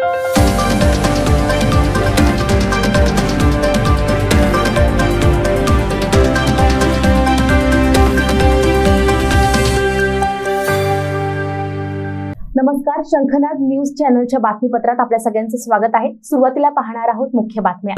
नमस्कार, शंखनाद न्यूज चॅनलच्या बातमीपत्रात आपल्या सगळ्यांचं स्वागत आहे। सुरुवातीला पाहणार आहोत मुख्य बातम्या।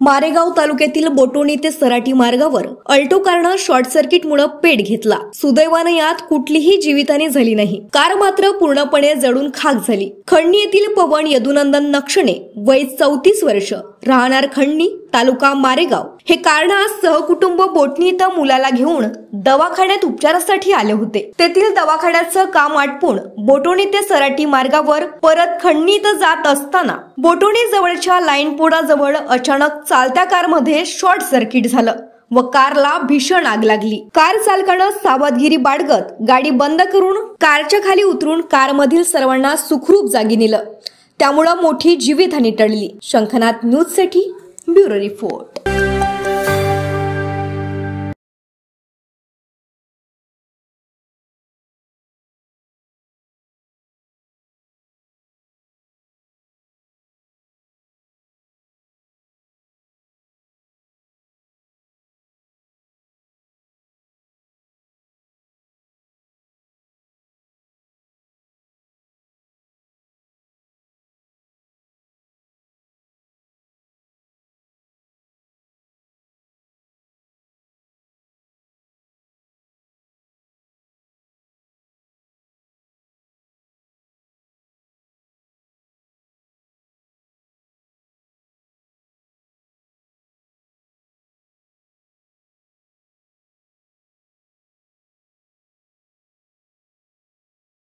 मारेगाव तालुक्यातील बोटोणी ते सराटी मार्गावर अल्टो कारनं शॉर्ट सर्किटमुळे पेट घेतला। सुदैवाने यात कुठलीही जीवितहानी झाली नाही। कार मात्र पूर्णपणे जळून खाक झाली। खंडणी येथील पवन यदुनंदन नक्षणे, वय 34 वर्ष, राहणार खंडणी, तालुका मारेगाव, हे कारनं आज सहकुटुंब बोटणी इथं मुलाला घेऊन दवाखान्यात उपचारासाठी आले होते। तेथील दवाखान्याचं काम आटपून बोटोणी ते सराटी मार्गावर परत खंडणी इथं जात असताना बोटोणी जवळच्या लाईनपोडा जवळ अचानक चालत्या कारमध्ये शॉर्ट सर्किट झालं व कारला भीषण आग लागली। कार चालकानं सावधगिरी बाळगत गाडी बंद करून कारच्या खाली उतरून कारमधील सर्वांना सुखरूप जागी नेलं। त्यामुळे मोठी जीवितहानी टळली। शंखनाद न्यूज साठी ब्युरो रिपोर्ट।